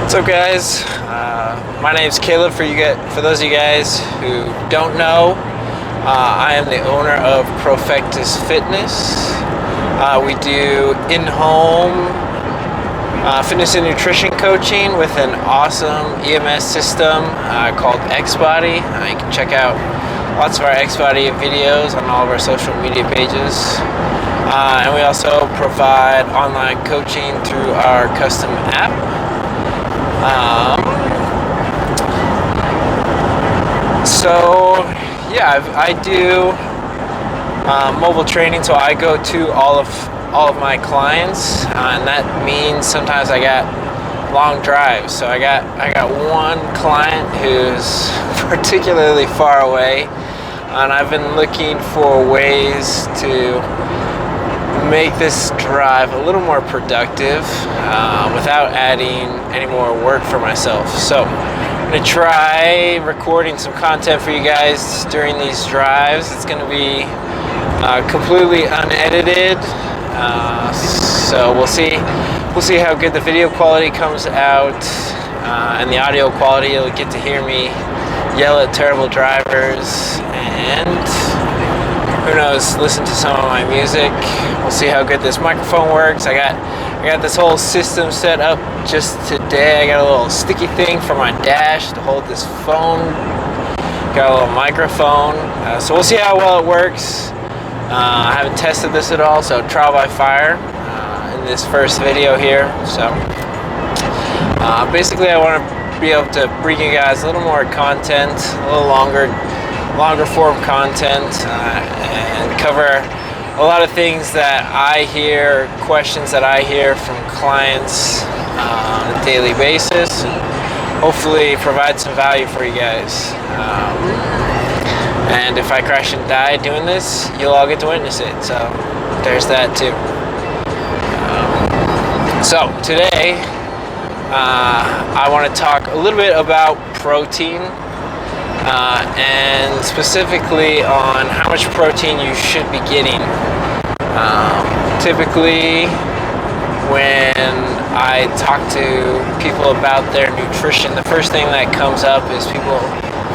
What's up, guys? My name's Caleb. For those of you guys who don't know, I am the owner of Profectus Fitness. We do in-home fitness and nutrition coaching with an awesome EMS system called X-Body. You can check out lots of our X-Body videos on all of our social media pages. And we also provide online coaching through our custom app. I do mobile training, so I go to all of my clients, and that means sometimes I got long drives. So I got one client who's particularly far away, and I've been looking for ways to make this drive a little more productive without adding any more work for myself. So I'm going to try recording some content for you guys during these drives. It's going to be completely unedited, so we'll see how good the video quality comes out and the audio quality. You'll get to hear me yell at terrible drivers, and who knows, listen to some of my music. We'll see how good this microphone works. I got this whole system set up just today. I got a little sticky thing for my dash to hold this phone. Got a little microphone. So we'll see how well it works. I haven't tested this at all, so trial by fire in this first video here. So basically I want to be able to bring you guys a little more content, a little longer form content, and cover a lot of things that I hear, questions that I hear from clients on a daily basis, and hopefully provide some value for you guys. And if I crash and die doing this, you'll all get to witness it. So there's that too. So today I want to talk a little bit about protein. And specifically on how much protein you should be getting. Typically, when I talk to people about their nutrition, the first thing that comes up is people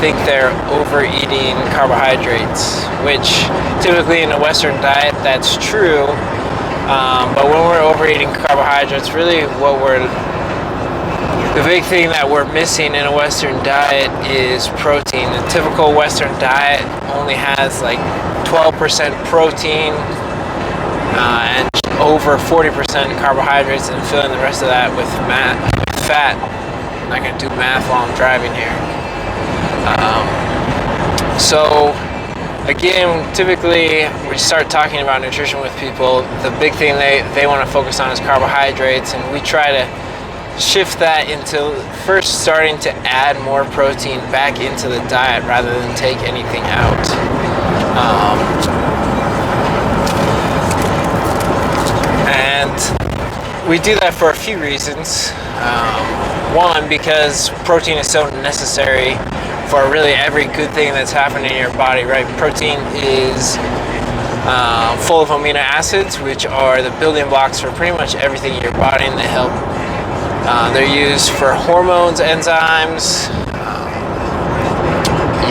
think they're overeating carbohydrates, which typically in a Western diet, that's true. But when we're overeating carbohydrates, really the big thing that we're missing in a Western diet is protein. The typical Western diet only has like 12% protein and over 40% carbohydrates, and filling the rest of that with fat. I'm not going to do math while I'm driving here. So again, typically we start talking about nutrition with people. The big thing they want to focus on is carbohydrates, and we try to shift that into first starting to add more protein back into the diet rather than take anything out. And we do that for a few reasons. One, because protein is so necessary for really every good thing that's happening in your body, right? Protein is full of amino acids, which are the building blocks for pretty much everything in your body, and they help. They're used for hormones, enzymes,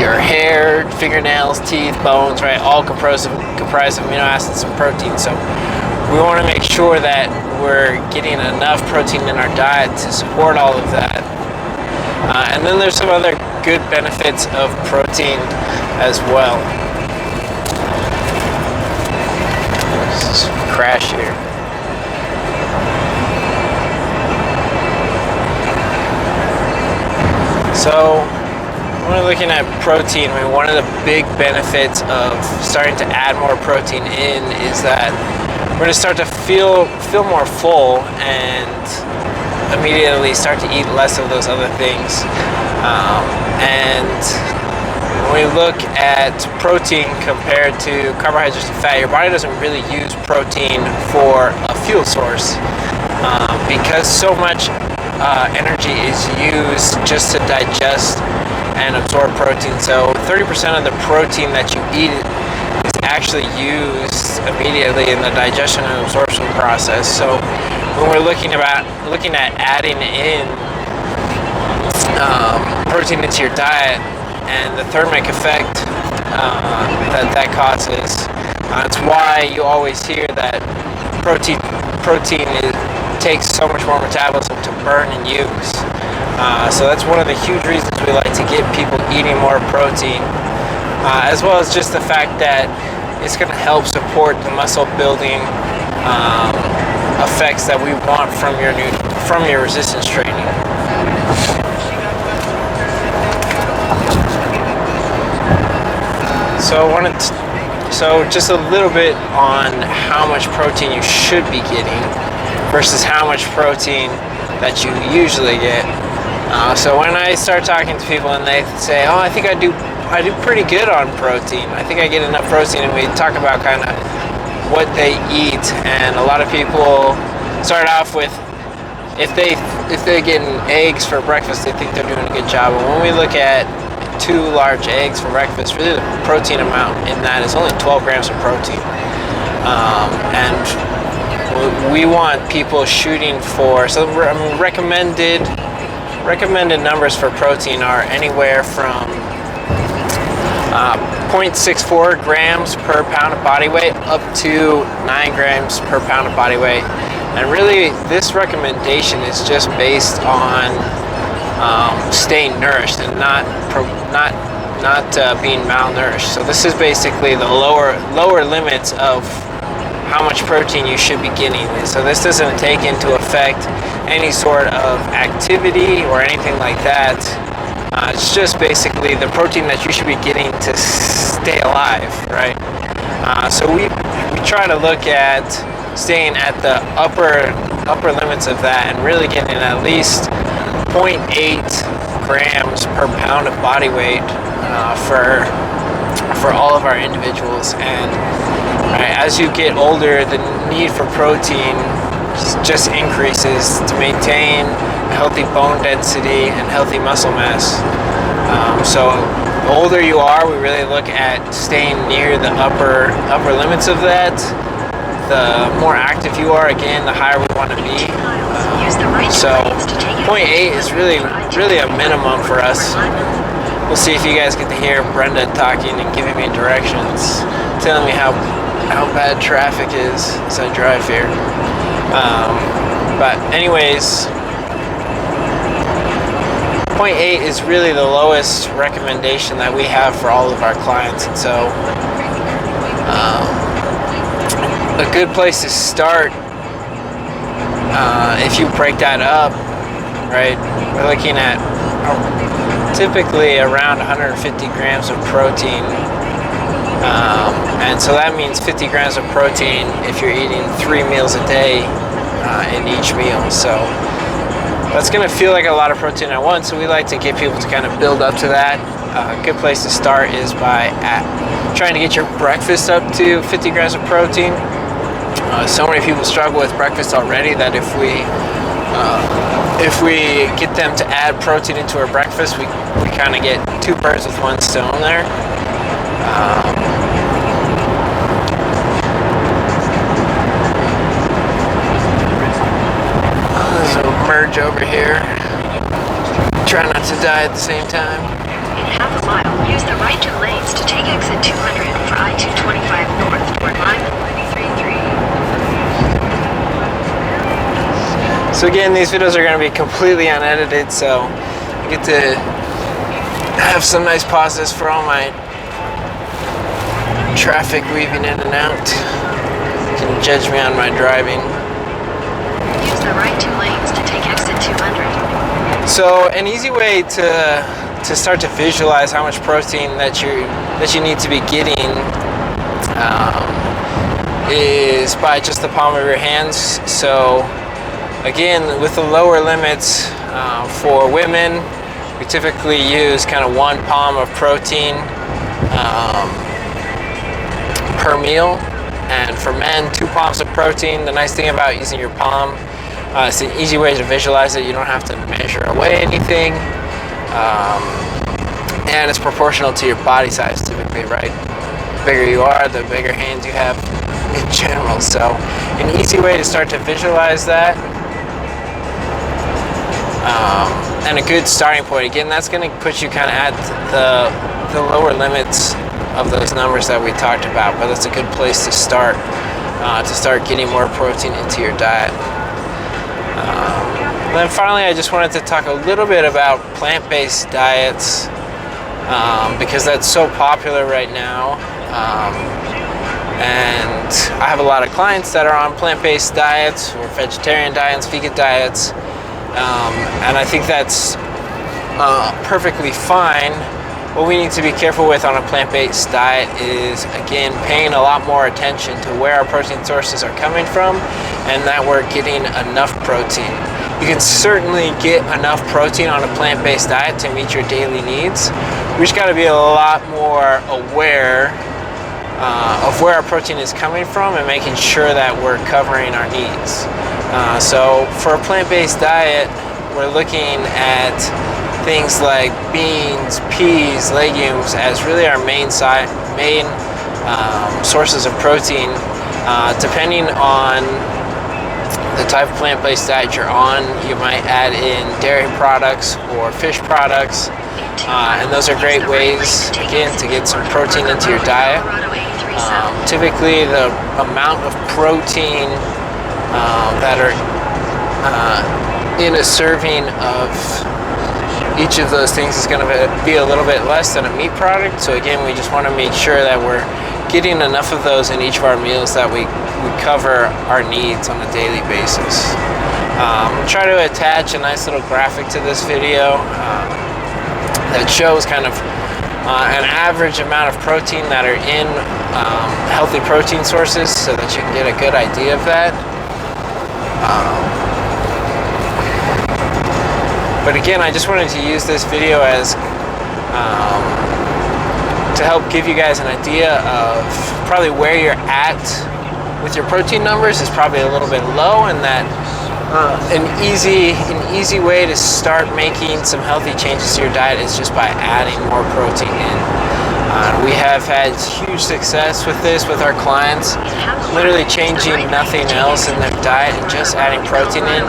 your hair, fingernails, teeth, bones, right? All comprised of amino acids and protein. So we want to make sure that we're getting enough protein in our diet to support all of that. And then there's some other good benefits of protein as well. Let's just crash here. So when we're looking at protein, I mean, one of the big benefits of starting to add more protein in is that we're going to start to feel more full and immediately start to eat less of those other things. And when we look at protein compared to carbohydrates and fat, your body doesn't really use protein for a fuel source because so much energy is used just to digest and absorb protein. So 30% of the protein that you eat is actually used immediately in the digestion and absorption process. So when we're looking at adding in protein into your diet and the thermic effect that causes. It's why you always hear that protein takes so much more metabolism to burn and use. So that's one of the huge reasons we like to get people eating more protein, as well as just the fact that it's going to help support the muscle building effects that we want from your resistance training. So just a little bit on how much protein you should be getting versus how much protein that you usually get. So when I start talking to people and they say, "Oh, I think I do pretty good on protein. I think I get enough protein," and we talk about kind of what they eat, and a lot of people start off with if they're getting eggs for breakfast, they think they're doing a good job. And when we look at 2 large eggs for breakfast, really the protein amount in that is only 12 grams of protein. And we want people shooting for, recommended numbers for protein are anywhere from 0.64 grams per pound of body weight up to 9 grams per pound of body weight. And really this recommendation is just based on staying nourished and not being malnourished. So this is basically the lower limits of how much protein you should be getting. So this doesn't take into effect any sort of activity or anything like that. It's just basically the protein that you should be getting to stay alive, right? So we try to look at staying at the upper limits of that and really getting at least 0.8 grams per pound of body weight for all of our individuals. And as you get older, the need for protein just increases to maintain a healthy bone density and healthy muscle mass. So the older you are, we really look at staying near the upper limits of that. The more active you are, again, the higher we want to be. So 0.8 is really a minimum for us. We'll see if you guys get to hear Brenda talking and giving me directions, telling me how bad traffic is as I drive here. But anyways, 0.8 is really the lowest recommendation that we have for all of our clients. And so a good place to start, if you break that up, right, we're looking at typically around 150 grams of protein. And so that means 50 grams of protein if you're eating 3 meals a day in each meal. So that's going to feel like a lot of protein at once. So we like to get people to kind of build up to that. A good place to start is by trying to get your breakfast up to 50 grams of protein. So many people struggle with breakfast already that if we get them to add protein into our breakfast, we kind of get 2 birds with 1 stone there. So merge over here. Try not to die at the same time. In half a mile, use the right 2 lanes to take exit 200 for I-225 north toward Lyman 93.3. So again, these videos are going to be completely unedited, so I get to have some nice pauses for all my traffic weaving in and out. You can judge me on my driving. Use the right 2 lanes to take exit 200. So an easy way to start to visualize how much protein that you need to be getting is by just the palm of your hands. So again, with the lower limits for women, we typically use kind of 1 palm of protein per meal, and for men, 2 palms of protein. The nice thing about using your palm, it's an easy way to visualize it. You don't have to measure away anything, and it's proportional to your body size typically, right? The bigger you are, the bigger hands you have in general. So an easy way to start to visualize that and a good starting point. Again, that's going to put you kind of at the lower limits of those numbers that we talked about, but that's a good place to start getting more protein into your diet. Then finally, I just wanted to talk a little bit about plant-based diets, because that's so popular right now. And I have a lot of clients that are on plant-based diets or vegetarian diets, vegan diets, and I think that's perfectly fine. What we need to be careful with on a plant-based diet is, again, paying a lot more attention to where our protein sources are coming from and that we're getting enough protein. You can certainly get enough protein on a plant-based diet to meet your daily needs. We just got to be a lot more aware of where our protein is coming from and making sure that we're covering our needs. So for a plant-based diet, we're looking at things like beans, peas, legumes as really our main sources of protein. Depending on the type of plant-based diet you're on, you might add in dairy products or fish products, and those are great ways, again, to get some protein into your diet. Typically, the amount of protein that are in a serving of each of those things is going to be a little bit less than a meat product. So again, we just want to make sure that we're getting enough of those in each of our meals that we cover our needs on a daily basis. Try to attach a nice little graphic to this video that shows kind of an average amount of protein that are in healthy protein sources so that you can get a good idea of that. But again, I just wanted to use this video as to help give you guys an idea of probably where you're at with your protein numbers is probably a little bit low, and that an easy way to start making some healthy changes to your diet is just by adding more protein in. We have had huge success with this with our clients, literally changing nothing else in their diet and just adding protein in,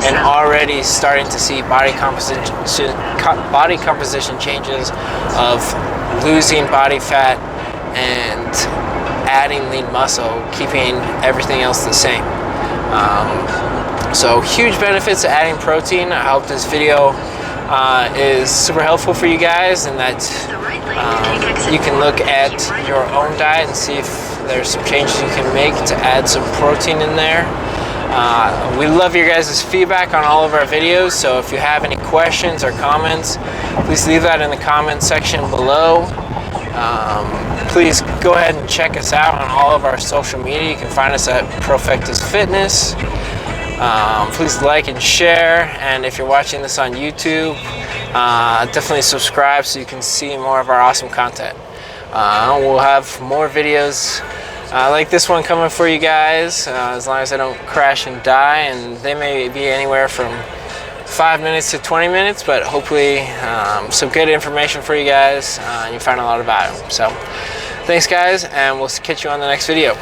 and already starting to see body composition changes of losing body fat and adding lean muscle, keeping everything else the same. So huge benefits to adding protein. I hope this video is super helpful for you guys, and that you can look at your own diet and see if there's some changes you can make to add some protein in there. We love your guys' feedback on all of our videos, so if you have any questions or comments, please leave that in the comment section below. Please go ahead and check us out on all of our social media. You can find us at Profectus Fitness. Please like and share, and if you're watching this on YouTube, definitely subscribe so you can see more of our awesome content. We'll have more videos like this one coming for you guys, as long as I don't crash and die, and they may be anywhere from 5 minutes to 20 minutes, but hopefully some good information for you guys, and you find a lot of value. So thanks guys, and we'll catch you on the next video.